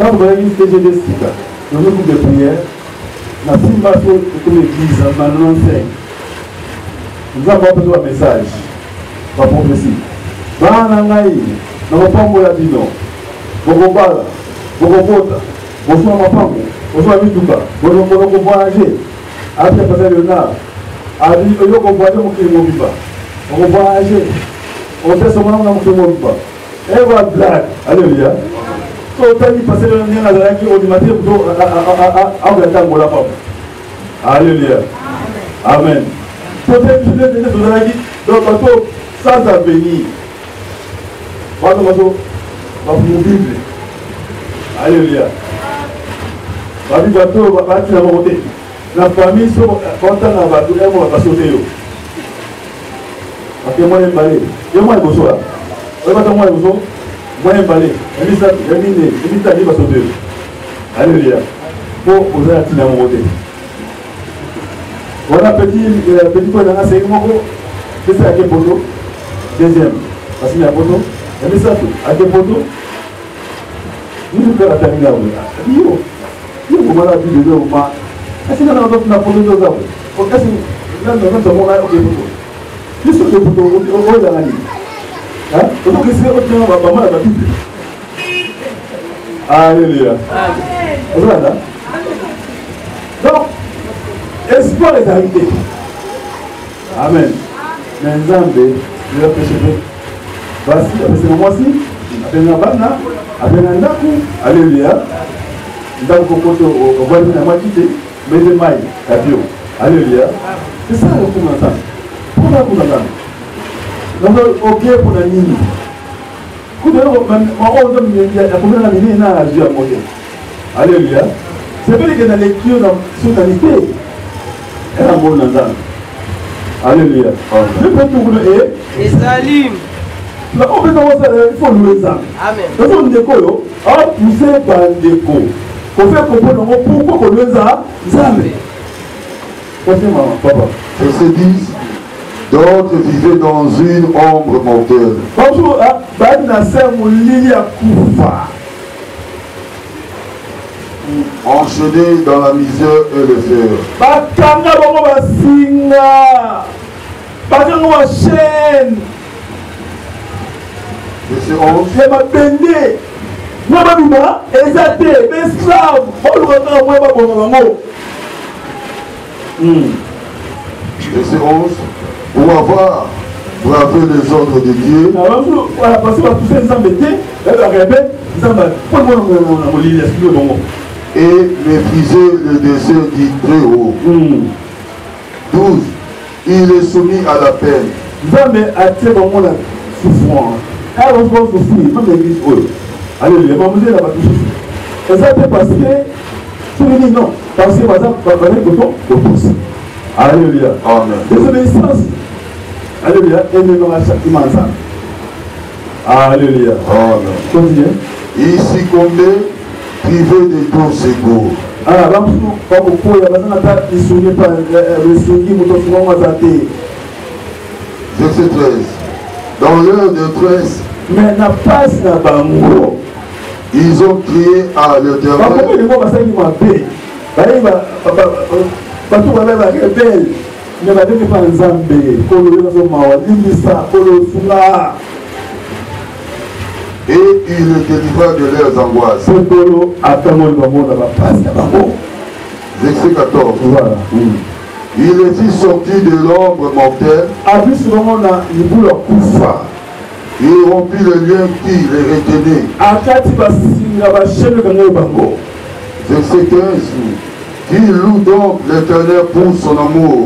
quand vous voyez une TGD Sika, le groupe de prière, la simulation de l'église, maintenant enseigne. Nous avons besoin d'un message, la prophétie. Banangaï, nous n'avons pas de bino. Bokobala, Bokobota, bonsoir ma femme, bonsoir Mituka, bonsoir voyager. Après passer le nord, a dit que nous avons voyagé mon client viva. On va voyager. On fait ce moment dans mon client viva. Et voilà blague. Alléluia. So, quand il passe le nez à la qui au matin pour à la femme. Alléluia. Amen. Peut-être que je vais te dire donc bateau sans avenir. Voilà bateau. Va pour Bible. Alléluia. Va dire bateau va partir à monter. La famille sont contents à bateau et on va sauter. Parce que moi je vais aller. Je vais aller au soir. Je vais aller au soir. Moi je vais aller. Je vais aller au sauter. Alléluia. Pour oser attirer à monter. Voilà petit point dans la série. C'est ça à quel poteau. Deuxième. Parce qu'il y a un poteau. Et mais ça tout. À quel poteau. Nous nous faisons terminer. Yo. Yo, comment la vie de Dieu ou pas. Est-ce que nous avons un poteau de Dieu? Est-ce que nous avons un poteau? Juste le poteau. On est dans la ligne. Hein? Il faut que c'est autre chose. On va pas mal à la Bible. Alléluia. Vous voyez là? Donc, espoir est arrivé. Amen. Mais Nzambe, je vais pécher. Voici, après ce moment-ci, après Nabana, après Nandaku, alléluia. Nous avons composé au voisin de la moitié, mais de mailles, Kabio. Alléluia. C'est ça le coup d'entendre. Pourquoi vous l'entendez? Donc, ok pour la ligne. Coup de l'eau, il y a combien de minutes à agir à monter. Alléluia. C'est vrai que dans les lectures sur la unité, elle a un bon entendre. Alléluia. Je peux tout vous et Salim. Là, on peut commencer, il faut louer ça. Amen. Dans son déco, on pousse par un déco. On fait comprendre pourquoi on loue ça. Jamais. Merci, maman, papa. Verset 10. D'autres vivaient dans une ombre mortelle. Bonjour, enchaînés dans la misère et le fer. Verset 11. Verset 11. Pour avoir bravé les ordres de Dieu. Et mépriser le dessein du Très-Haut. 12. Il est soumis à la peine. Alléluia. Alléluia. Amen. Désobéissance. Alléluia. Et nous avons châtiment ensemble. Alléluia. Amen. Continuez. Ici combien privé de tous égaux. Ah, là, quand vous pouvez, il y a besoin de souligner par le souligner, vous devez vous attendre. Verset 13. Dans l'heure de tresse, mais n'a pas na bango. Ils ont crié à l'Éternel. Et il les délivra de leurs angoisses. Verset 14. Voilà. Il les fit sortir de l'ombre mortelle. Il rompit le lien qui les retenait. Verset 15. Qui loue donc l'Éternel pour son amour.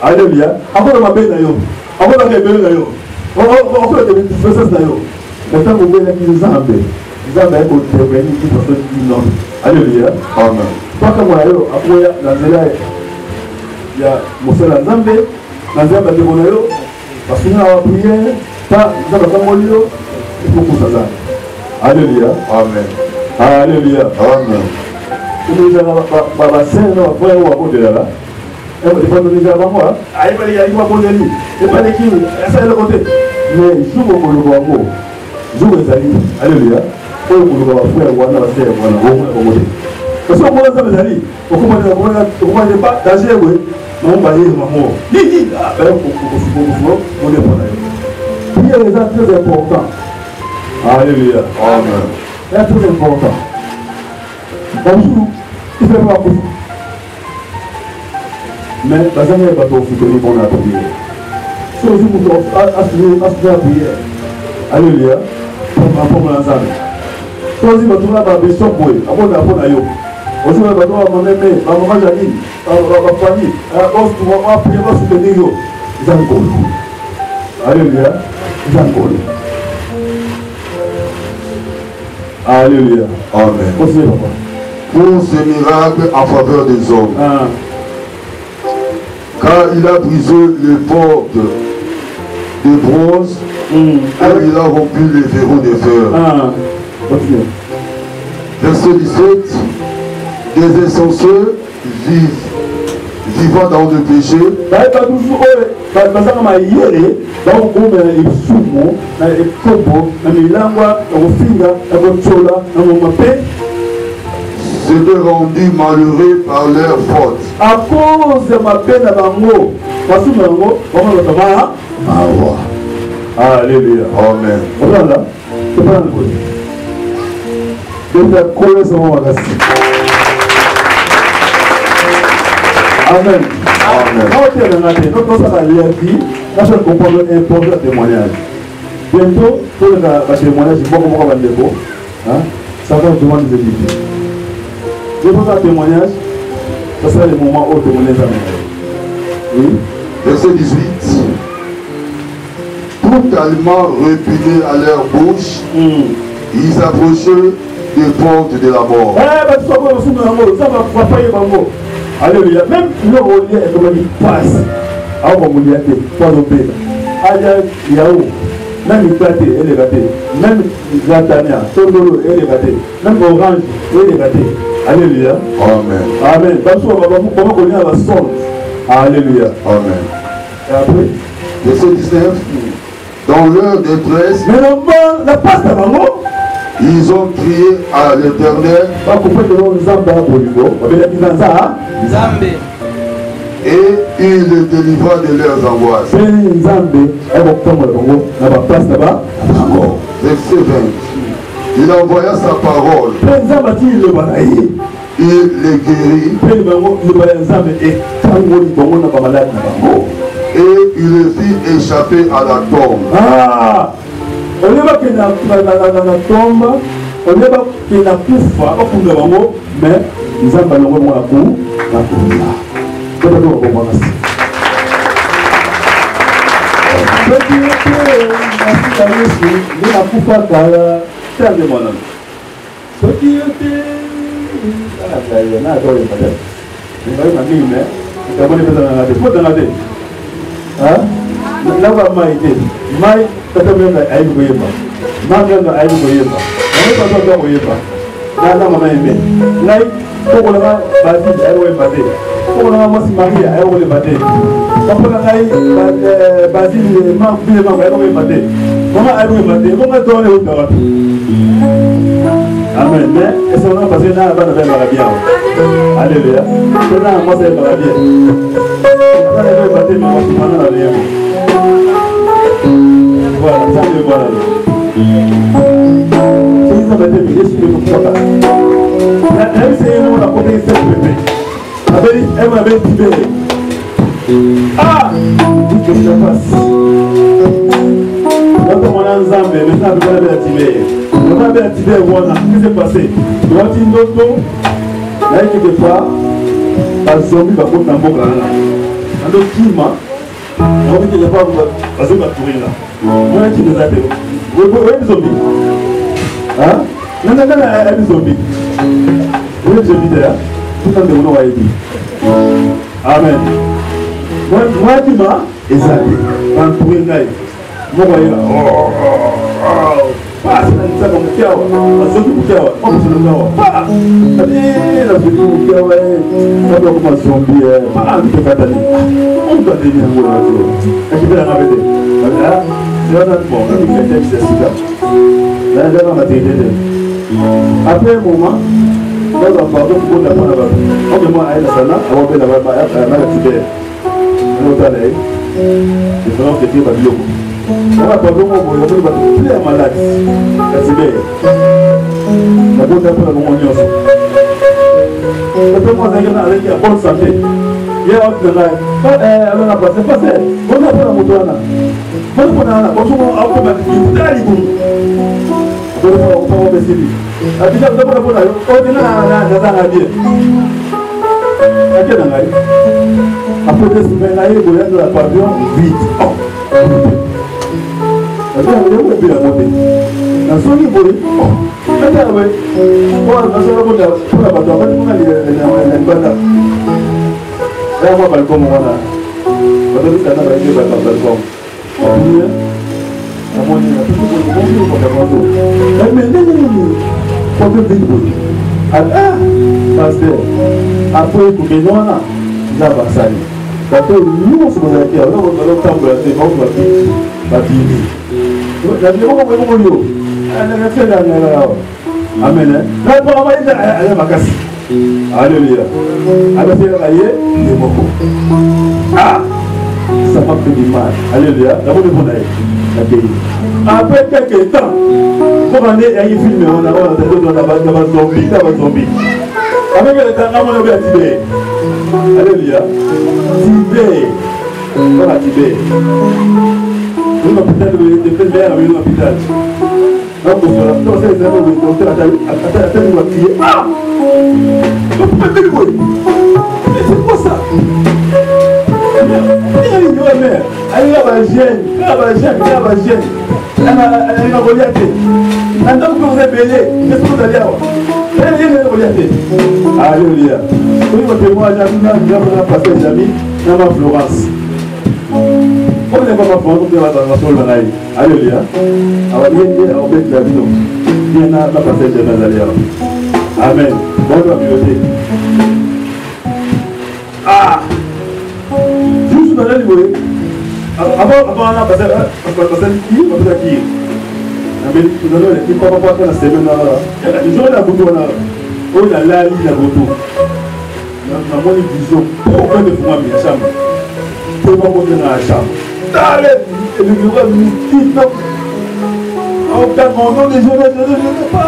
Alléluia. Encore ma belle d'ailleurs. Encore la belle d'ailleurs. Encore la belle d'ailleurs. Maintenant, vous voyez qu'ils ont un peu. Ils ont un peu de venir qui peut faire non. Alléluia. Amen. Pas comme moi, après, la zéla, il y a mon frère Nzambe, Nzambe de Monayo, parce qu'il y a la prière, pas Nzambe de Monayo, il faut que ça soit. Alléluia. Amen. Alléluia. Amen. Vous avez un bassin, un frère ou un peu de là. Et vous avez déjà avant moi. Ah, il va y avoir un peu de lui. Et pas les kills. Ça est le côté. mais jour au Kolobango, jour aux amis, alléluia, au Kolobango, frère, voilà, frère, voilà, au moins. Parce que moi, ça me dit, on commence pas d'agir, oui, non, bah, il est maman. Dit, ah, ben, on est pour là. Prière est très important. Alléluia. Amen. C'est très important. Bonjour, il fait pas pour vous. Mais, la jamais pas pour vous donner qu'on a prié. Si vous pouvez assurer la prière, alléluia, pour l'ensemble. Si vous pouvez trouver la bêche pour vous, après la bonne aïe. Aussi, on va trouver mon aimé, ma maman Janine, ma famille, lorsque on va prier, on va soutenir. Ils ont connu. Alléluia. Ils ont connu. Alléluia. Amen. Continuez, papa. Pour ces miracles en faveur des hommes. Ah. Car il a brisé les portes de bronze et il a rompu les verrous de fer. Ah. Continuez. Verset 17. Des insensés vivant dans le péché. S'étaient rendus malheureux par leur faute. À cause de ma peine à Bango, alléluia. Amen. Voilà, c'est pas un coup. Donc la colère c'est mon magasin. Amen. Amen. Donc ça va lire qui, là je comprends l'importance du témoignage. Bientôt, pour le témoignage, il faut qu'on va le déco. Ça va demander des idées. Je pense à témoignage, ça sera le moment où témoignage va. Oui. Verset 18. Totalement répugné à leur bouche, ils approchaient des portes de la mort. Alléluia. Même le relier est comme il passe. Alors comme il y a des pas de paix. Aïe, Yahoo. Même il gâté, elle est gâtée. Même Gatania, Tondolo, elle est gâtée. Même Orange, elle est gâtée. Alléluia. Amen. Amen. Parce que comment on a la sonde. Alléluia. Amen. Et après, verset 19. Dans leur détresse, mais non, la passe d'avant. ils ont crié à l'Éternel et il les délivra de leurs angoisses. Verset 20. Il envoya sa parole. Il les guérit. Et il les fit échapper à la tombe. Ah! On n'est pas qu'il y a la tombe, on n'est pas qu'il y a kufa, mais nous avons malheureusement la cour là. C'est pas tout pour moi. Merci à Jésus, nous la kufa car c'est de moi. Ce qui était ah il y en a d'autres peut-être. Mais il m'a dit mais il a bonne personne à la faut dans la tête. Hein? Là va maïté. Maï tatamena ayi goyeba. Manganga ayi goyeba. On pas toi goyeba. Là là maman aimé. Là pour le va basi ayi goyeba. Pour le va mosi Maria ayi goyeba. Papa ayi basi le ma bile ma ayi goyeba. Maman ayi goyeba. Maman donne au garab. Amen. Mais est-ce qu'on a passé dans la bande de la bien? Alléluia. C'est là moi c'est la bien. Ça ayi goyeba mais moi c'est pas la bien. Voilà, ça me voilà. Si ça m'a été bien, je ne peux pas. Elle s'est énorme à côté de cette bébé. Elle m'avait dit ah! Qu'est-ce que ça passe? Quand on a un Zambé, maintenant on va activer. On va activer, voilà. Qu'est-ce qui s'est passé? On va dire non, là, quelque part, un zombie va prendre un bon là. Un autre climat. On va dire pas parce que va courir là. On qui nous a dit. Vous voyez les zombies. Hein? Non, les zombies. Vous voyez les zombies là? Tout le monde va aider. Amen. Moi qui m'a exalté. Dans le courir là. Moi voyez là. Pas c'est ça comme kiawa. La zombie pour kiawa. On se le voit. Pas. La zombie pour kiawa. D'abord, comment zombie, pas de fatalité. On doit devenir un gros oiseau. Et qui fait la répéter. Là, c'est un autre bon. Il fait des c'est super. Là, là, on va t'aider. Après un moment, dans un pardon, pour la bonne là-bas. On demande à elle, ça là, on va faire là-bas, à la Tibet. On va aller. Les frères qui étaient babylon. On va pardon, on va faire plein de malades. La Tibet. La bonne là-bas, on va dire. Parce que moi, j'ai une bonne santé. Il y a un autre là. Alors, on a passé. On a pas la moto là. On a pas la moto. On a pas la moto. On a pas la moto. On a pas la moto. On a déjà on a pas la moto. On est là, bien. Après, des semaines, il y a de la pavillon vite. On a bien la moto. Dans son niveau, on a bien la amen. La parole est à la macasse. Alléluia. Alors c'est raillé les mots. Ah, ça m'a fait du mal. Alléluia. La bonne bonne après quelques temps, comme on est à y filmer, on a un zombie. Avec le temps, on a bien Tibet. Alléluia. Tibet. Voilà Tibet. Un hôpital de faire un hôpital. Donc, on se fait ah! C'est quoi ça? Alléluia. Florence. On n'est pas pour nous dans la alléluia. Alors, il y a un peu de la vie. Il y a un passage de Nazaria. Amen. Bonne communauté. Ah! Juste dans le niveau. Avant, on a passé qui? On a qui? Amen. Nous allons l'équipe pour voir la semaine. Il y a un bout là. Oh là là, il y a un bout. Dans mon vision, pourquoi ne faut pas me chambre? Pourquoi ne faut pas me chambre? Allez, le bureau nous quitte. On perd mon nom des jeunes, pas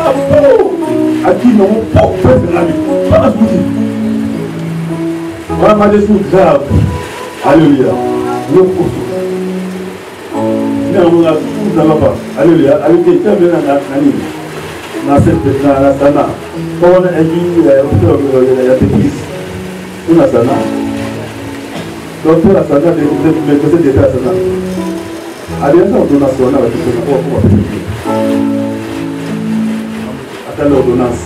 à qui non, pas faire la vie. Pas à souci. On a des choses graves. Alléluia. Nous poussons. On a tout ça là-bas. Alléluia. Avec des termes dans la ligne. Dans la sana. Quand on a dit, il y a des fils. On a sana. Donc, la sana, des la sana. Alliance ordonnance, on a la question. Attends l'ordonnance.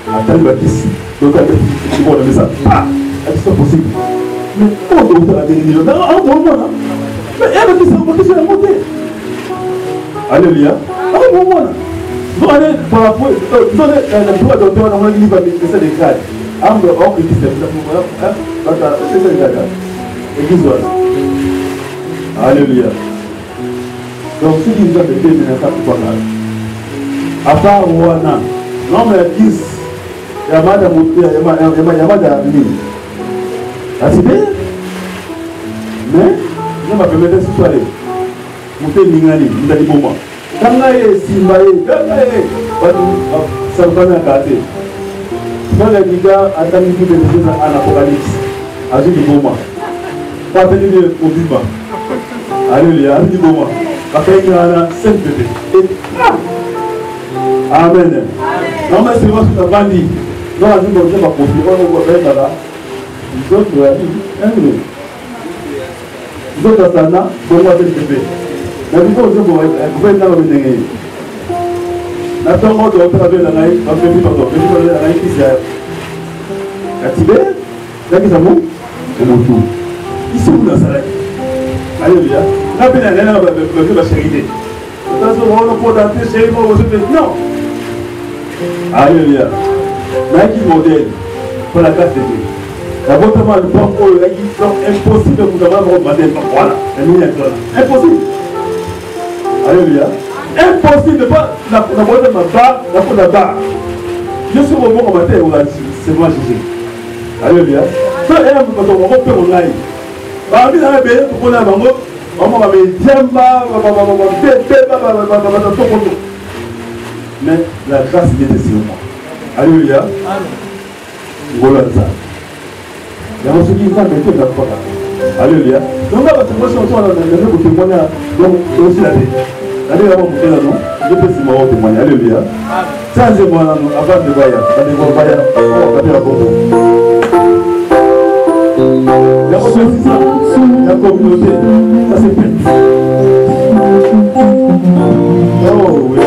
Attends le baptiste. Donc, tu vois le message. Ah! Est-ce possible? Mais comment on doit la guérison? Non, non. Mais elle a dit ça, on va la monter. Alléluia. Ah, bon, voilà. Vous allez, par rapport, vous allez, le droit d'auteur, on va dire, c'est ça des cas. Ah, mais on peut dire, c'est ça des cas. Église, voilà. Alléluia. Donc, si vous avez fait, c'est ça pour moi. À part Wana, non, mais 10, il y a madame, il y a madame, ah, c'est bien. Mais, je ne vais pas permettre de se soirée. Vous faites Ningani, vous avez dit pour moi. Quand vous avez Simbaye, ça va bien gâter. Quand les gars attendent une de choses en Apocalypse, à ce niveau, pas venir au vivant. Alléluia, à ce niveau, après il y a 5 bébés. Amen. Non, mais c'est moi qui t'ai bandit. Non, je ne vais pas confier, on va faire là. Ils ont tout un minute. Ils ont dans ça, pour moi, c'est le bébé. Mais il faut que je vous fasse dans le nez. La tombe de l'autre avec la naïe, on fait vivre d'autres. Je vais la naïe qui s'est. La Tibet, là qui s'amour, c'est mon tour. Ils sont dans ça. Alléluia. Là, bien, elle va faire la charité. Dans ce moment, on peut entrer chez moi, vous êtes non. Alléluia. Nike modèle pour la classe de Dieu. La bonne maman, le bon pour le impossible de vous avoir demandé. Voilà, impossible. Alléluia. Impossible de pas la bonne de ma barre, la bonne de la barre. Je suis au bon matin où c'est moi jugé. Alléluia. Ça, il y a un peu de mon père au naïf. Bah, il y a un peu pour la maman. Maman va me dire, mais la grâce était sur moi. Alléluia. Voilà ça. Il y a un qui va mettre la foi. Alléluia. Donc là, moi, je suis en train de témoigner. Donc, aussi la vie. Alléluia, mon frère, non. Je peux essayer de témoigner. Alléluia. Ça, c'est moi, avant de voyager. Allez, on va y aller. On va faire la photo. Il y a aussi ça. La communauté. Ça, c'est fait. Oh, oui.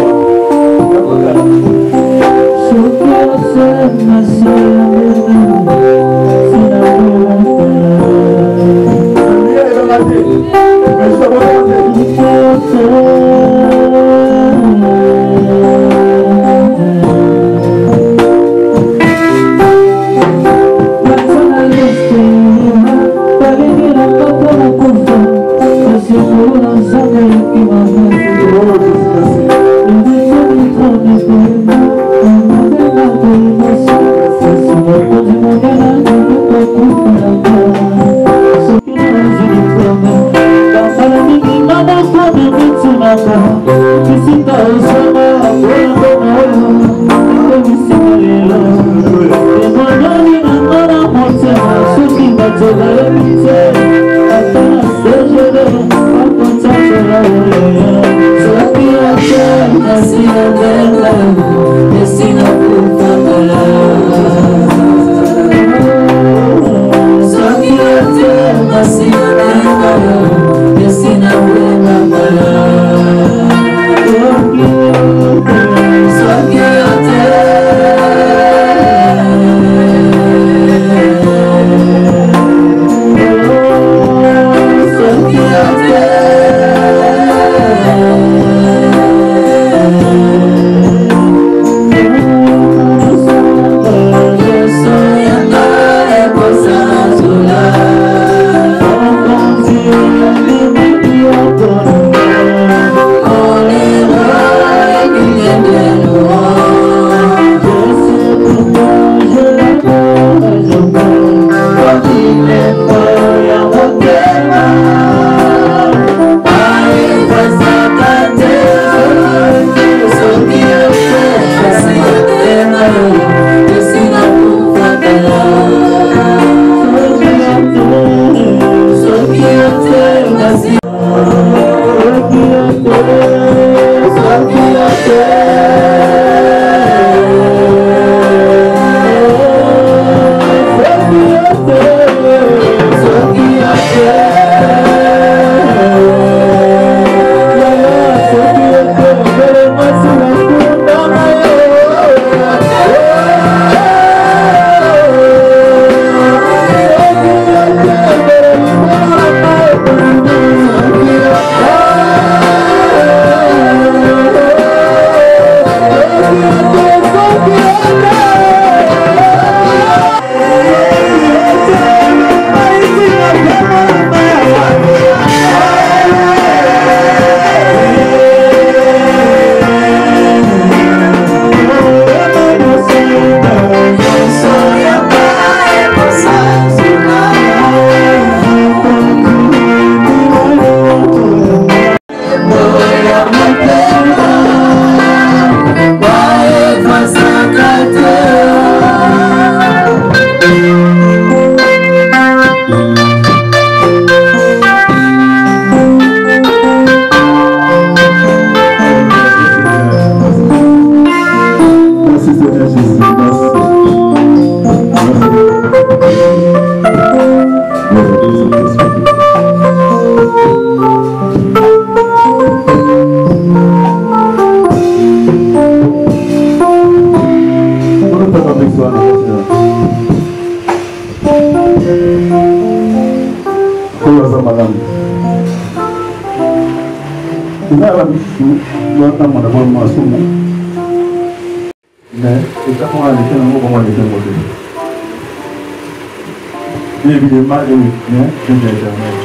Et évidemment, il vient de l'éternel.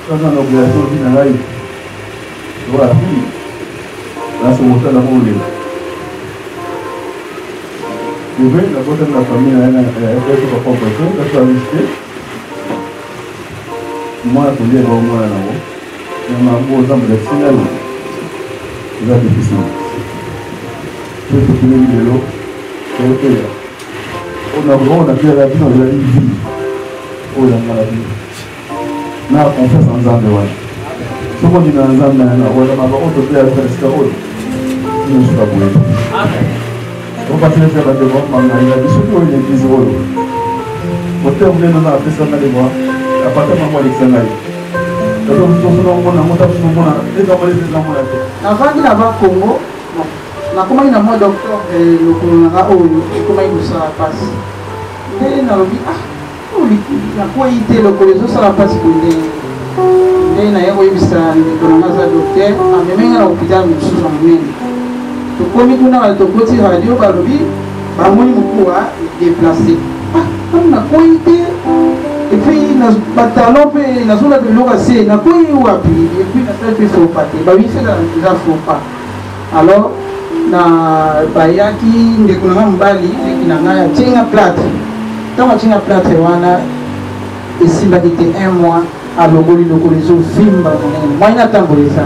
Ça, dans l'obligation qui n'a pas eu. Voilà, là, c'est mon temps d'amour. Je vais, la côté de la famille, elle a fait son propre chose, elle a visité. Moi, je suis là, moi, là-haut. Il y a un beau exemple de final. C'est difficile. Je vais te donner de l'eau. On a vraiment fait la vie, on a une vie. On a maladie. On a confiance en Zambé. Ce qu'on dit dans Zambé, on a on te fait la fête, c'est quoi? Je ne suis pas bon. On va faire la demande, il y a des choses qui ont été mises au lot. Au terme de notre appel, ça m'a dit moi, à partir de moi, l'examen. Avant qu'il avait Congo, na comment il a moi docteur le colonara ou comment il nous a passé. Il n'a dit ah, il a quoi il était le colonel ça la passe pour il n'a eu vista le colonel docteur a même à l'hôpital nous sommes même. Donc comme il a le côté radio barobi, bah moi il me quoi déplacé. Ah, on a quoi il était et puis na talon pe na zona de l'oracé na quoi il wapi et puis na fait plus faut pas bah oui fait déjà faut pas. Alors na bayaki ndekunanga mbali ekinanga ya tinga plate kama tinga plate wana esimbaki te 1 mois alongoli lokolo ezovimba monene moi natamboleza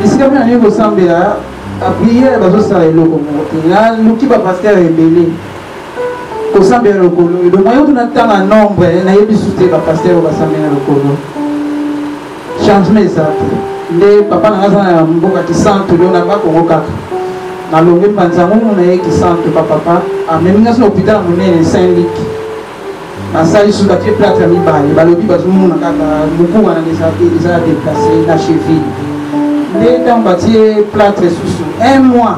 te esika mpe nani kosambela apriere bazosala eloko moko te naluki bapaster ebele kosambela lokolo elo moi oto natanga nombre nayebi su te bapaster oyo basambela lokolo changement eza te nde papa na aza na mboka kisantu leo na bakongo kaka nalongi mpanzango mona ye kisantu papa amemi ngasi na hôpital monene Saint-Luc basali suka tie plate ya mibale balobi bazomona kaka moku wana eza déplacé na cheville nde ntango batie plate susu 1 mois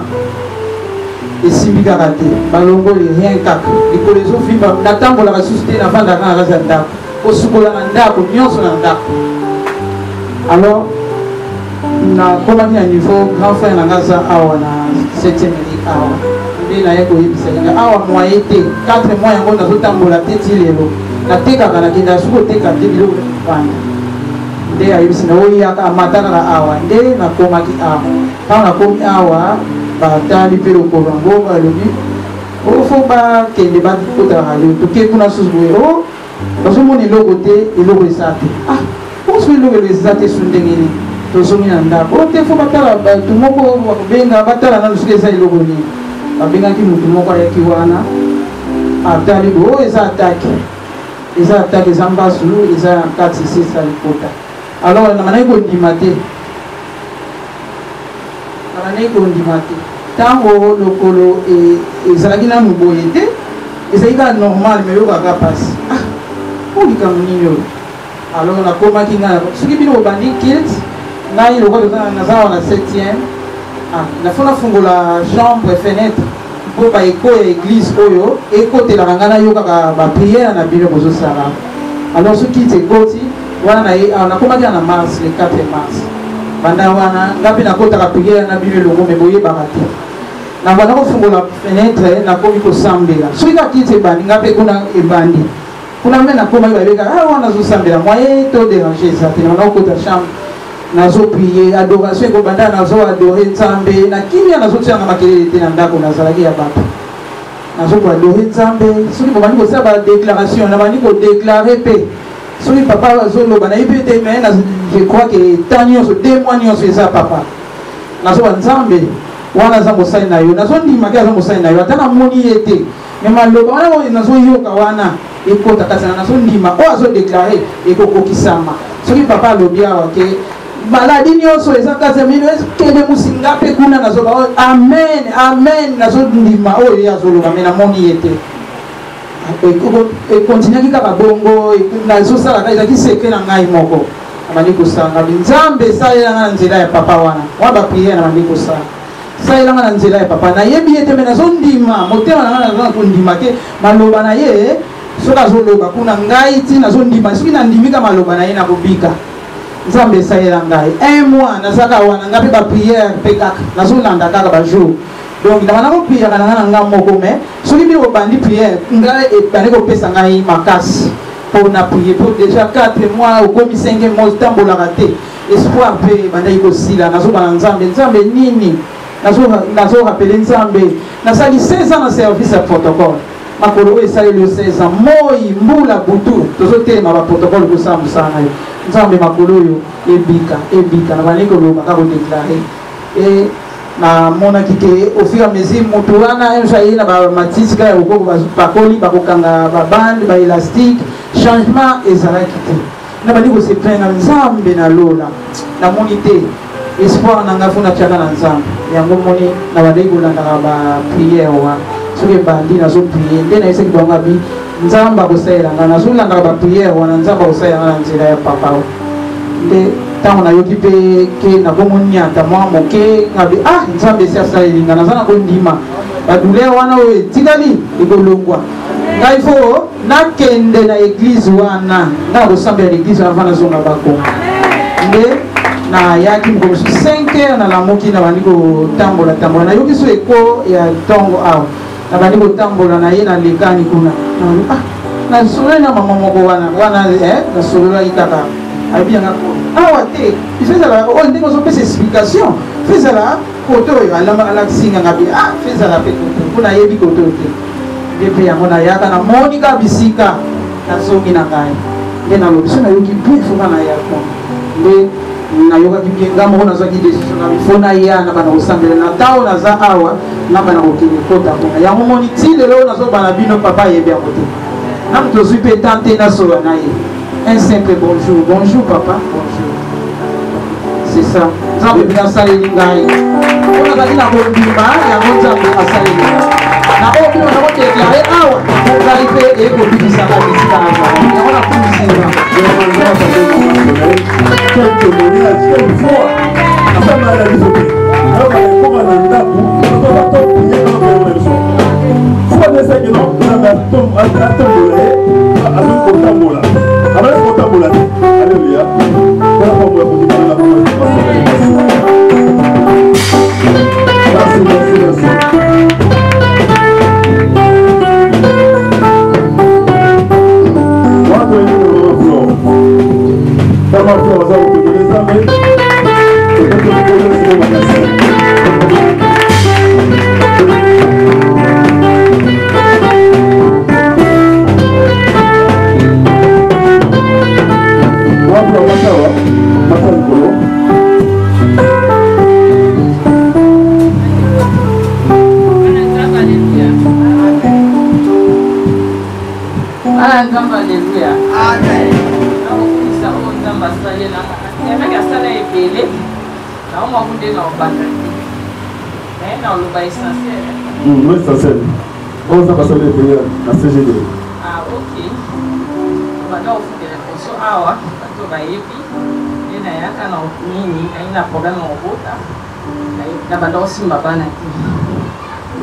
esimbi kaka te balongoli rien kaka likolo ezovimba natambolaka susu te navandaka na kati ya ndako kosukola na ndako nyonso na ndako. Alors na komaki na niveau grand frère na nga za awa na 7e année awa nde naye koyebisaka awa moye te 4 mois yango nazotambola te ti lelo natekaka nakenda soki oteka te biloko ekofanda nde ayebisi na oyaka amata kaka awa nde nakomaki awa ntango nakomi awa batali mpe lokolo yango balobi ofo bakende bakotaka leo toke kuna susu boye o bazomona eloko te eloko eza te oso eloko eza te su ndenge nini tozongi na ndako te fo batala bato moko bakobenga batala nano soki eza eloko nini babengaki motu moko ayaki wana atali bo oyo eza atake eza mbasu eza na kati esesa likota. Alors namanaki kondima te ntango lokolo ezalaki nanu boye te ezalaki kaka normal me yokaka pasi olikambo nini oyo. Alors nakomaki ngai soki bino bobandi kilt ngai lokola naza wana 7e nafo nafungola chambre fenêtre mpo baeko ya église oyo ekotelaka ngai nayokaka bapriere na bino bozosala. Alors soki ekoti wana nakomaki na mars le 4 mars banda wana ngai mpe nakotaka priere na bino elongo me boyebaka te nabanda kofungola fenêtre nakomi kosambela soki kakiti ebandi ngai mpe kuna ebandi kuna mpe nakomaki babeka wana nazosambela moye to déranger eza te nabanda kokota chambre nazopriye adoration ekobanda nazoadore nzambe na kimia nazotianga makelele te na ndako nazalaki ya bato nazokoadore nzambe soki bobandi kosala badéclaration nabandi kodeklare mpe soki papa azoloba nayebi ete me je crois que temps nyonso 2 mois nyonso eza papa nazoba nzambe wana aza mosali na yo nazondimaki aza mosali na yo ata namoni ye te me maloba wana oyo nazoyoka wana ekota kasi na nazondima oyo azodeklare ekokokisama soki papa alobi awa ke maladi nyonso eza kasi ya mino ekende mosinga mpe kuna nazoba amen amen nazondima oyo ye azoloba me namoni ye te ekontinuaki kaka bongo nazosalaka ezalaki sekre na ngai moko nabandi kosanga nzambe esalelanga na nzela ya papa wana wana bapriere nabandi kosala salelanga na nzela ya papa nayebi ye te me nazondima motema na ngai nazona kondima te maloba na ye soki azoloba kuna ngai ti nazondima soki nandimika maloba na ye nakobika nzambe esalela ngai 1 mois nazaka wana ngai mpe bapriere mpe kaka nazolanda kaka bajour donc na bana ko prière na nga moko mais soki bi ko bandi prière ngala e bani ko pesa ngai makasi pour na prier pour déjà 4 mois au komi 5e mois tambola raté espoir pe banda iko sila nazo bana nzambe nini nazo rappeler nzambe nasali 16 ans na service à protocole makolo esali le 16 ans moi mbula butu tozote ma protocole ko samu sana yo nzambe makolo yo ebika na bani ko lo makako déclarer et na mona kike au fur et à mesure moto wana enjaye na ba matisika ya ukoko bakoli bakokanga ba bande ba élastique changement ezalaki te na bandi ko se plaindre nzambe na lola na monité espoir na ngafu na tiana na nzambe yango moni na bandi ko landa ba prière wa soki bandi na zo prier nde na yese ki bango bi nzamba ko saela na zo landa ba prière wa na nzamba ko saela na nzela ya papa nde tango na yoki pe ke na bongo nyata mwa moke ngabi nzambe esi asaelinga naza na kondima badouleur wana oyo etikali ekolongwa ngai fo nakende na église wana nga kosambela l'église wana vana zonga bakongo nde nayaki moko mosusu 5 heures nalamuki na bandi kotambola nayoki so eko ya ntongo awa na bandi kotambola na ye nalekani kuna nasololi na mama moko wana nasololaki kaka abiyanga awa te ifezala oyo ndenge ozopesa explication fezala koto oyo alakisinga bi fezala pe koto mpona ayebi koto te nde mpe yango nayaka namoni ka bisika nazongi na ngai nde nalobi so nayoki bien foka nayako nde nayokaki bien nga moko nazwaki décision na bifo naya na bana kosambela na ntango naza awa na bana kokende kota kuna yango moni ti lelo nazobana bino papa ayebi yango te na moto ozwi mpe tante nasola na ye un simple bonjour. Bonjour papa, bonjour. C'est ça. Nzambe bina saleli ngai. On a dit na bondima ya nzambe asaleli. Na obino na ko déclarer awa. Ngai pe e ko bidisa ka bisika na ba. Ya ona kumusira. Quelques témoignages, quelques fois. Enfin, on a la vie. Alors, on a un ndaku. On va tomber prier dans le leçon. Soit des sacs non, on a tomber à tomber. À tout pour tambola. Après, c'est pour tambola. Alléluia. Voilà pour moi, pour dire la merci. Moi, je vais vous dire dans ma fleur, vous avez donné ça, mais peut-être que vous connaissez ma cassette. Alléluia. Amen. Donc, ça on va s'installer là. Et même à ça là est belé. Là on va vous donner nos bagages. Mais non, le bas essentiel. Oui, essentiel. On va passer les prières à CGD. Ah ok. On va donc vous donner pour ça. Ah ouais. Quand on va y aller, il y a un canal mini, il y a un problème en route. Il y a un bandon si ma banane.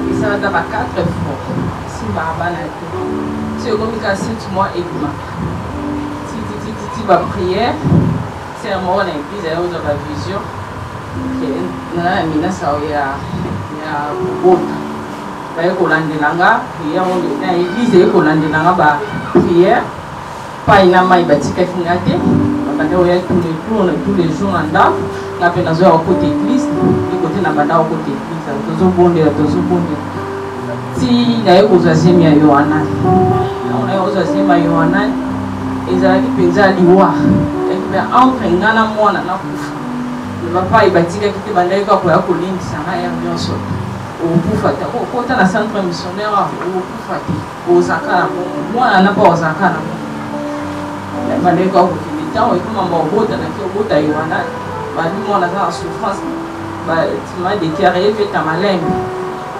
Et ça va d'abord 4 fois. Si ma banane. C'est comme il y a 7 mois et demi. Si tu vas prier, c'est un moment où l'église a une vision. Il y a une minute où il y a beaucoup. Il y a une prière. L'église est une prière. Pas une main bâtie qui est fingée. Tous les jours, on a fait un côté église. Et côté n'a pas côté église. Si il y a une chose à Yohana, on a une chose à Yohana, ils ont dit que liwa. Mais entre ngana mwana na kufa. Le papa ibatika kiti bandai kwa kwa kulinda sana ya nyonso. Ukufa ta ko ta na centre missionnaire ukufa ti. Ozakana mwana na pa ozakana. Le bandai kwa kulinda o ikuma mbota na kio bota Yohana. Bali mwana za souffrance. Ba tima déclaré que ta malème.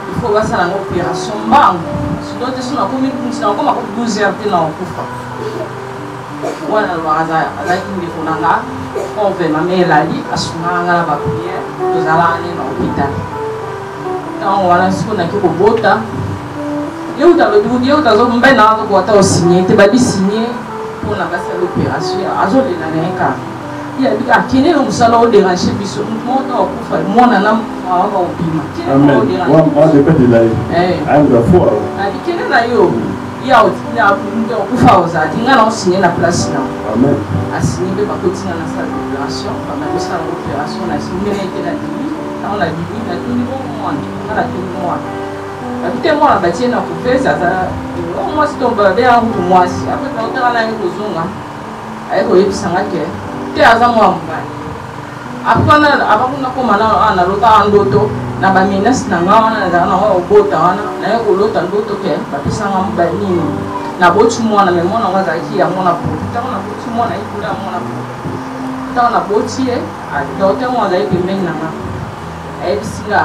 Il faut passer à l'opération bang. Si d'autres sont comme une comme 12 heures de l'encouf. Voilà le hasard. Avec une défonanga, on fait ma mère la lit à son la prière. Nous allons aller dans l'hôpital. Quand on va ce qu'on a qui au bota. Il y a des hommes ben dans le boîte au signé. Tu vas signer pour la passer à l'opération. Azol il n'a rien qu'à. ya akine no musala o déranger biso mona okufa mona na mama opima kine no déranger moi je peux te dire ainda fora adikene na yo ya okufa ozati ngana osigné na place na amen asigné be bakotina na salle d'opération bamekosala opération na simene ete na dini on a bibi na tout niveau monde on a tout moi habité moi la batie na kupesa za moi si tomba be a mtu mwasi après na otaka na yo zonga ayeko yebisanga ke te aza mwa mbali apana abakuna koma na lota andoto na ba menace na ngana na obota wana na yeko lota ndoto ke bapisanga mbali nini na botu mwana me mwana ngaza ki ya mwana po tana botu mwana ikula mwana po tana botie a dote mwana za ipembeni na ngana ebisinga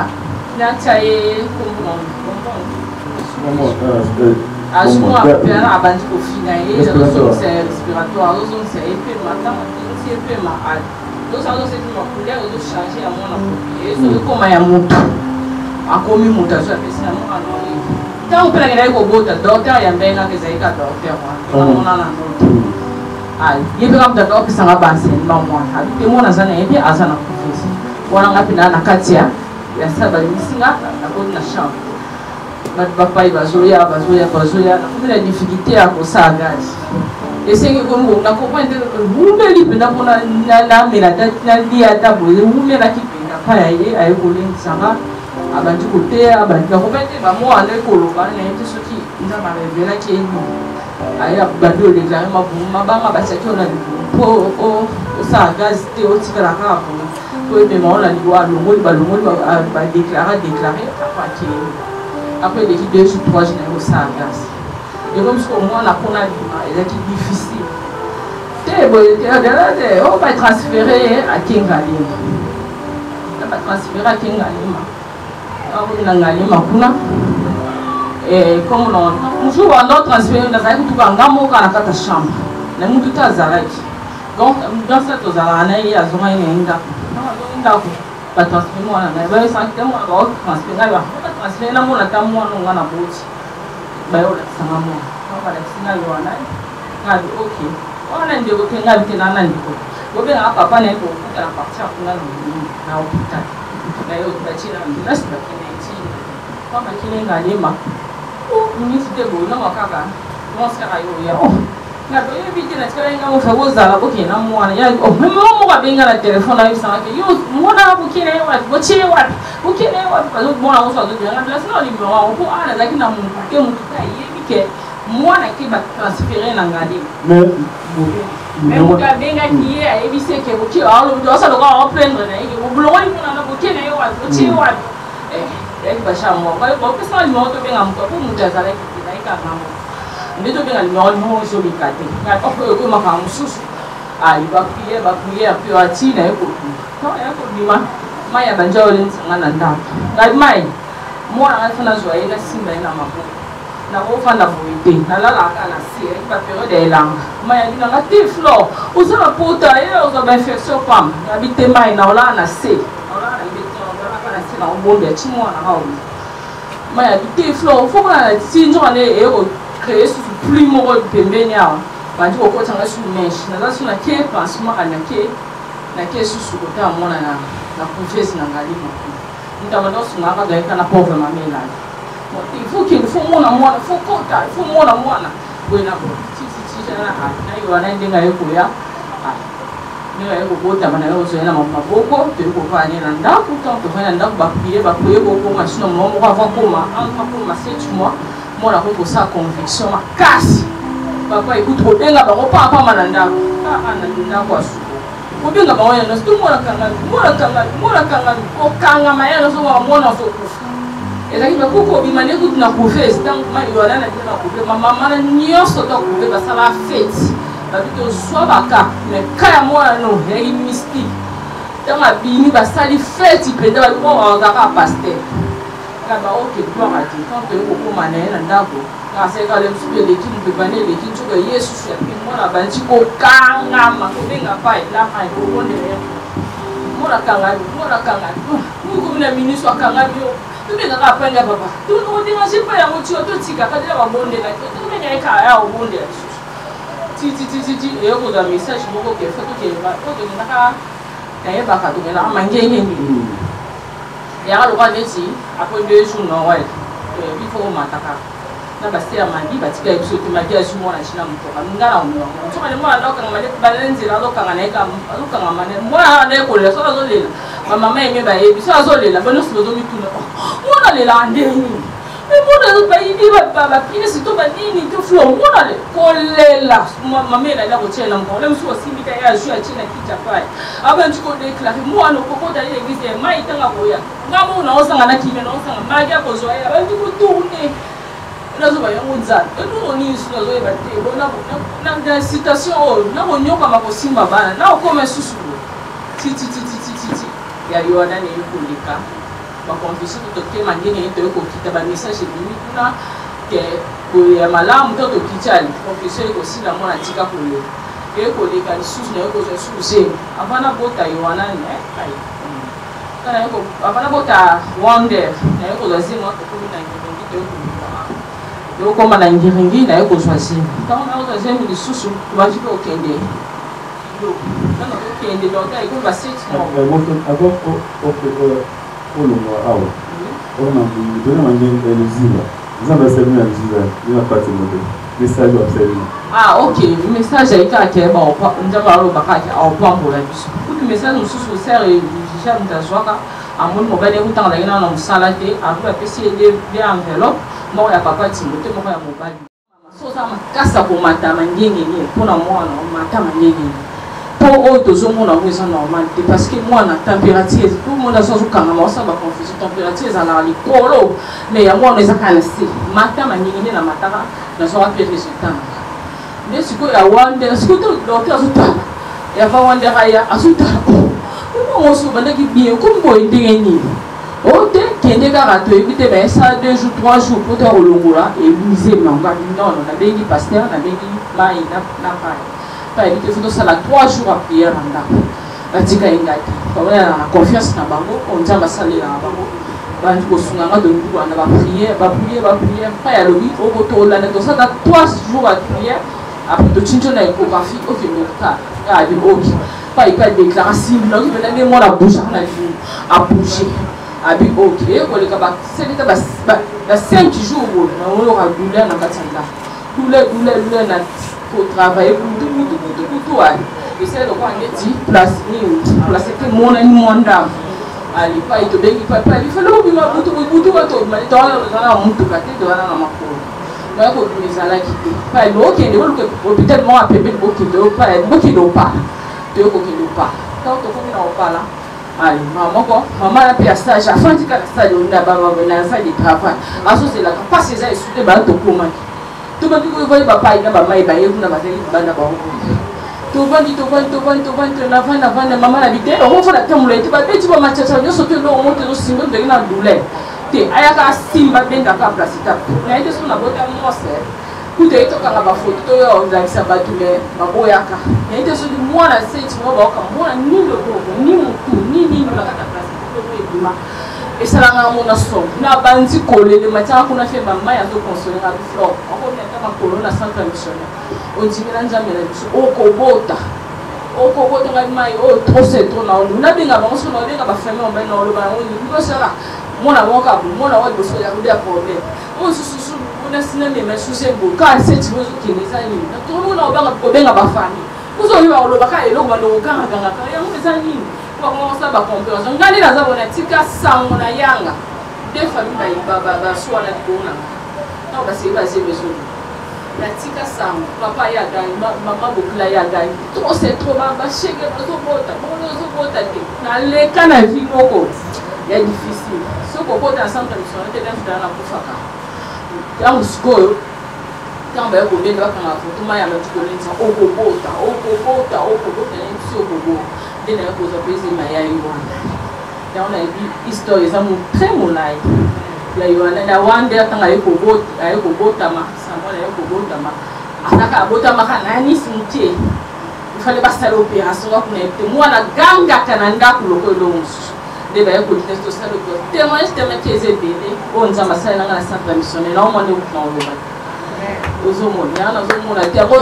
na taye kombo asuma pera abandi ko fina e zo respiratoire zo se epe matin si epe ma al zo sa zo se ma kulia zo changer à mon approprié zo comme ya mutu akomi mutu zo pesa mo ano tant pela ngai ko bota docteur ya mbenga ke zaika docteur mo na mutu ai yebe kam da docteur sanga banse mama habite mo na zana epe azana kufisi wana ngapi na katia ya saba misinga na ko na chambre papa bazoya na difficulté à kosa gaz esengi kongo na comprendre umeli penda pona na mela na dia tabo umela kipenda pa ye ayi kolensanga abandi kote abandi na comprendre ba mo ane koloba na yete soki nza ba revela ki eni ayi abandi o déclarer mabanga basaki ona po o sa gaz te o tikala ka po ebe ma ona liwa longo ba déclarer apa ki après l'équipe 2 sur 3 généraux ça grâce et comme ce qu'on a qu'on a l'équipe difficile on va transférer à Kingali on va transférer à Kingali on a Kingali makuna et comme on joue on a transféré dans un tout en gamme on a quatre chambres les gens tout à Zaraki donc dans cette zone il y a zone inda ba transférer moi na ba santé moi ba transférer ba transférer na mo na ta mo no ngana boti ba yo la sanga mo ba la singa yo na na okay ona ndio ko kenga bitena na ndiko go be na papa ne ko ta partir kuna na hospital ba yo ba china na sba kineti kwa ba kinenga lema o ministre bo na makaka mo ska yo ya na do yebi na tsarenga mo fa wozala okay na mwana ya o mo ka benga na telefone ayi sanga yo mwana bukire wa bochire wa bukire wa bazo mwana mo sa do ya na sino libro wa ko ana zaki na mu ke mu ta yebi ke mwana ki ba transférer na ngadi mais mo ka benga ki ye ayi se ke bukire alo do sa do ka prendre na yi o blogoli mwana na bukire wa bochire wa ba sha mo ba pesa ni mo to benga mo ko mu ta zala ki na ka mamo ndito benga numéro no so bikate ya ko ko maka mususu ai ba prier puis atina eko to eko bima maya banja ole nsanga nda ngai mai mo na fana zo ina simba ina mapo na ko fana boite na la ka na si ba pero de lang maya dina ngati floor uzala pota ye uzaba infection pam habite mai na ola na se ola na ibete ola ka na se na ombonde chimo na hawo maya habite floor fo na sinjo ne eko créer sous plus moro pembeni awa bandi kokotanga sous mesh na zasu na ke pansement na ke sous kota mona na confesse na ngali mako ndaba ndo sunga ka ga kana pauvre mamela il faut qu'il faut mona faut kota faut mona wena ko si na na yo na ndenga yeko ya ni ga yeko kota bana yo so na maboko te ko fa ni na ndako to fa na ndako ba kuye ko machine mo ko fa koma en ko 7 mois mona ko sa conviction makasi papa écoute obenga bango papa mananda ana ndako asu obenga bango yana sto mona kanga o kanga mayana so wa mona so kufa ezaki ba koko bimane kutu na confesse tant ma yona na dina ko mama mana nyoso to ko ba sala fête ba bito so baka mais kaya mona no heri mystique tama bini ba sali fête penda ba ko za ka pasteur ba ok gloire à Dieu quand tu es au mané na ndako na seka le msupe le kin pe bane le kin tuko Yesu ya mona banchi ko kanga ma ko benga pa ila pa ko bonde mona kanga ni ko na ministre kanga bio tu benga ka panga papa tu no dinga sipa ya mutio to tika ka dira bonde la tu benga ka ya bonde et au bout d'un message, je me dis que faut que je pas tout là, manger et alors le roi dit après 2 jours non ouais il faut m'attaquer na basi ya mandi batika biso te magi ya sumo na china mutoka ngala ono so ale mo alo kanga mane balenzi la lo kanga na eka alo kanga mane mo na ko le so zo lela mama eme ba e biso zo lela bono so zo mituna mo na lela andeni e mo na ba ibi ba pine si to ba nini to flo mo na le ko lela mama ela la ko chela mo le so simita ya ju ya china kicha pai abantu ko declare mo ano ko da ile ngise mai tanga ko ya ngamo na osanga na kime na osanga magi ya ko zo ya abantu ko tourner nazo bayango nzala eno ni isu nazo ebate na citation na bonyoka makosimba bana na okoma susu ti ya yona ne yokulika ba confession to ke mangene to ko kita ba message ni kuna ke ko ya malamu to kichali confession ko sila mona tika ko yo e ko leka ni susu na ko zo susu avana bota yona ne ai kana ko avana bota wonder na ko zo zima ko kuna ngi to eu como na ngiringi na eu choisi então na outra gente de susu vai ficar o kende eu não o kende do até igual bastante não é muito agora o longo aula ou não do não mandei elusiva já vai ser minha elusiva e na parte do mensagem observe ah ok mensagem aí que é bom já falou bacana ao ponto lá isso porque mensagem no susu sério já me tá joga a mão mobile eu tanga lá na salade a rua PC de envelope mo ya papa Timote mo ya mobali so sama kasa ko mata mangenge ni pona mwana mata mangenge po o to zo mona mo ça normal parce que moi na température tout monde a so kanga mo sa ba confusion température za la likolo mais ya mwana za kana si mata mangenge na mata na so apé résultat mais siko ya wande siko to docteur azuta ya va wande haya azuta mo so banda ki bien comme boy ndengeni o te kende kaka to éviter mais ça 2 jours 3 jours pour te olongola et miser manga non na bengi pasteur na bengi mai na pas éviter faut ça la 3 jours à prière anda batika ingati comme na confiance na bango on tamba sali na bango bandi ko sunga nga dondu na ba prière pas ya lobi o ko to la na to ça 3 jours à prière après to chincho na ko kafi o ke ka ya di oki pas il pas déclarer si l'homme venait moi la bouche à bouger abi ok ko le kaba c'est l'état ba 5 jours on aura douleur na katanga douleur na ko travailler pour tout et c'est le quoi dit place que mon monde ali pas il te bengi pas il faut le bima butu to mais to na muntu kate to na makolo na ko bizala kite pas le ok ne ko hôpital mo apebe ko kido pas mo kido pas to ko kido pas to ko mi na opala ali mama na pia stage afandi ka stage na baba na stage de travail aso c'est la capacité za esude ba to kuma to ba ko vai ba pai na ba mai ba yeku na ba tele ba na ba to bandi na vana mama na bite o fona tamule te ba beti ba machacha nyoso to lo monte no singo de na douleur te ayaka simba benga ka plasita na ite so na bota mose kuto ito ka ba foto yo za sabatu le baboyaka na ite so di mwana seti mo ba ka mwana ni lo ko ni mutu ni la ka plasita ko e bima e sala nga mo na so na banzi kolele macha kuna fe mama ya to consoler na flor ako na kama corona centre missionnaire on dimina nzambe na biso okobota ngai mai o trop c'est trop na on na binga ba so na binga ba famille on ba na lo ba on ni ko sala mona moka mona wa biso ya kudia problème o susu na sineme ma susu bo ka se ti mo ki ni zani na to mona ba ko benga ba famille uzo yo lo ba ka elo ba lo ka ya mo zani ko mo sa ba compréhension ngani na za bona tika sango na yanga des familles ba so na bona na ba se besoin la tika sango papa ya gani mama bokula ya gani trop c'est trop ba shege ba so bota te na le kana vi moko ya difficile so ko bota centre missionnaire te dans na kufaka ya musiko kamba ya kobenda kama foto maya na tukolenza okobota ni si okobo de na ko za pese maya yiwana ya ona bi histoire za mu très molai ya yiwana na wande atanga yekobota ma samona yekobota ma ataka abota ma kanani sintie ifale basala opération kuna ete mwana ganga kananda kuloko lonso de ba ko testo sala ko témoignage teme keze bele on za masala na centre missionnaire na on ne ukna ozomona yana ozomona te yango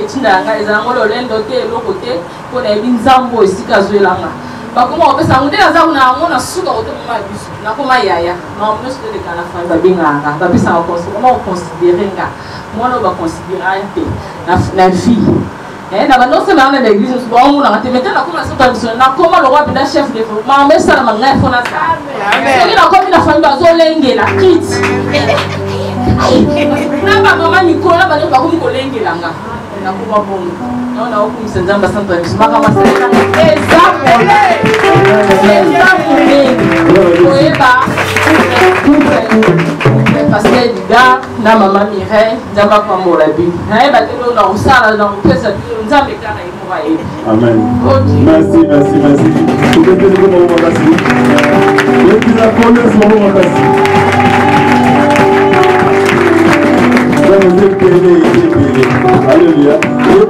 etinda yanga ezalanga lolendo te eloko te mpo nayebi nzambo esika azwelanga bakoma kopesa yango nde naza kuna yango na suka kotomoma ya biso nakoma yaya makambo nyonso toleka na fami babengaka bapesanga koma koconsidere nga mwana oyo baconsidera te na fille na bandosemanga na l'église mosusu baomonaka te mete nakoma na soka biso nakoma lokwa mpena chef de makambo esalama ngai fo naza soki nakomi na fami bazolengela kiti na bamama mikolo na banio bakomi kolengelanga nakoma bongo yango naokumisa nzambe asante na biso makambo asalelanga eza monene koyeba Pasteur Edgar na mama Mireille nzambe akwambola bino nayeba te lelo na kosala na kopesa bino nzambe kaka yemoka yebi amen. Merci. Tupetele kwa Mungu makasi. Yepi na kone kwa Mungu makasi. Alléluia.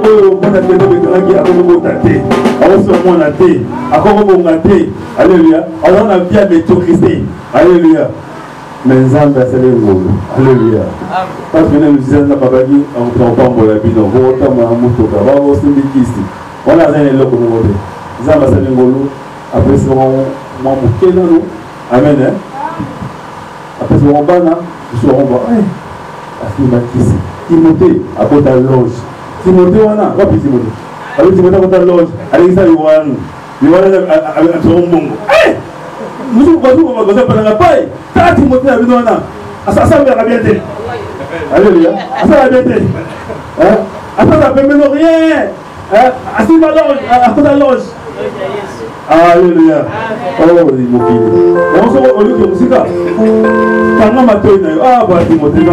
Oyo mwana tete bekanaki akomo tate. Awoso mwana te. Akomo ngate. Alléluia. On a bien maîtrisé. Alléluia. Mais Nzambe asali ngolo. Alléluia. Parce que nous disons na babaki on prend pas mbola bino. Ko tama mutoka. Ba ko simbikisi. On a zane loko ngobe. Nzambe asali ngolo. Après ce moment moi mukena no. Amen. Après ce moment bana, je suis on va Asimbakisi. Timothée à côté loge. Timothée wana, wapi Timothée? Alors Timothée à côté loge. Allez ça Yohan. Yohan a son bongo. Nous pas la paille. Ta Timothée a besoin wana. Ça va bien été. Alléluia. Ça va bien été. Hein? Ça va même rien. Hein? Assis à côté loge. Alléluia. Oh, il m'a dit. On se voit au lieu de musique. Pendant ma toile, ah, bah, Timothée, là,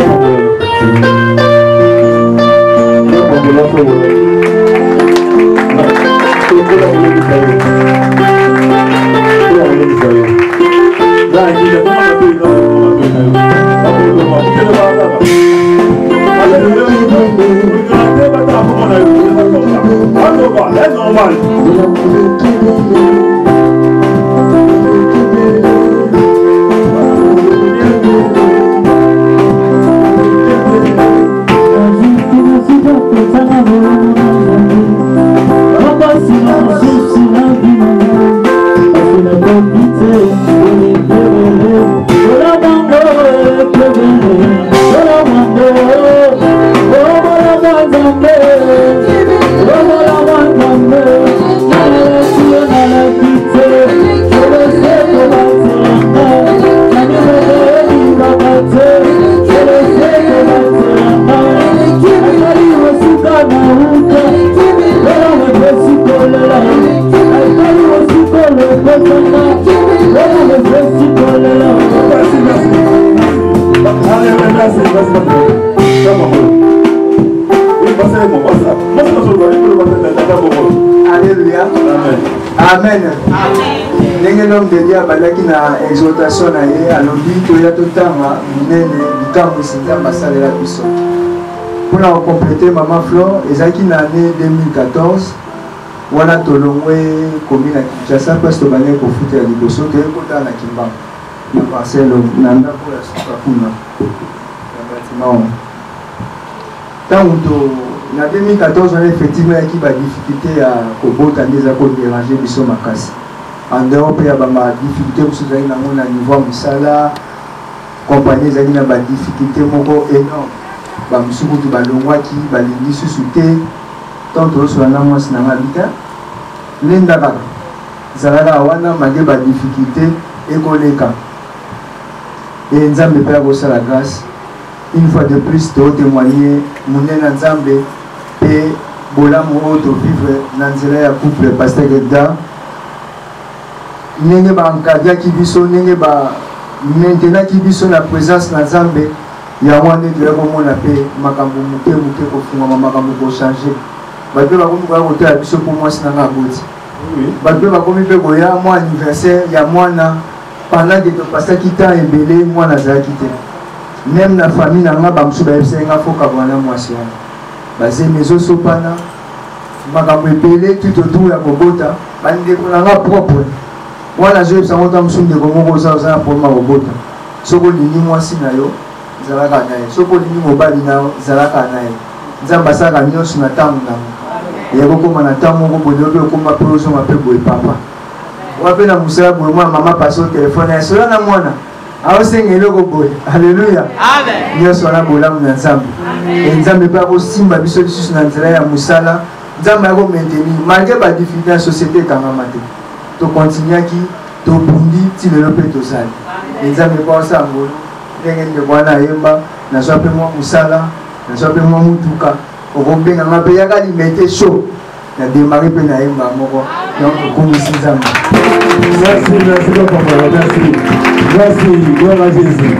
Alléluia. Amen. Ndenge l'homme de Dieu balaki na exhortation na ye alobi toya totanga munene likambo esenza basalela biso. Pour la compléter maman Flore ezaki na année 2014 wana tolongwe commune ya Kinshasa parce que bane ko futa liboso te kota na Kimbamba na parcelle na ndako ya suka kuna ya bâtiment. Tanto na 2014 on a effectivement qui ba difficulté à kobota ndeza ko déranger biso makasi. En dehors pe ya ba difficulté kusuzali na ngona niveau musala compagnie zali na ba difficulté moko énorme. Ba musukutu balongwaki balingi susu te tanto so na mwasi na ngabita linda kaka zalala wana mande ba difficulté ekoleka et nzambe pe akosa la grâce une fois de plus to témoigner munena nzambe pe bolamu oto vivre na nzela ya couple Pasteur Edgar nenge ba encadraki biso nenge ba maintenant ki biso na présence na nzambe ya wana de komona pe makambo muke kofunga makambo ko changer bato ba komi ko ta biso pour moi sina ngaboti bato ba komi pe ko ya mo anniversaire ya mwana pendant que Pasteur kita ebele mwana za kité même na famille na nga ba msuba fc nga foka bwana mwasi wana bazé mezo sopana makambo ebele tout autour ya kobota bande ko nga propre wana je sango ta msunde ko moko za za pour ma kobota soko lini mwasi na yo zalaka na ye soki olingi mobali na zalaka na ye nzambe asalaka nyonso na ntango nango eya kokóma na ntango moko boye ope okóma mpe ozonga mpe boye papa owa mpe na mosala boye mwana mama pasi o telefone ya sola na mwana aosenga eloko boye alleluya nyonso wana bolamu na nzambe nzambe mpe akosimba biso lisusu na nzela ya mosala nzambe akomaintenir malgré badifficulté ya société ekangama te tokontinuaki tobundi ti lelo mpe tozali nzambe mpe aosala ngolo ndenge ndeko wana ayemba nazwa mpe mwa mosala nazwa mpe mwa mutuka okobenganga mpe yaka limete show na démarré mpe nayemba moko donc tokomisi nzambe. Merci, merci, merci, merci, gloire à Jésus.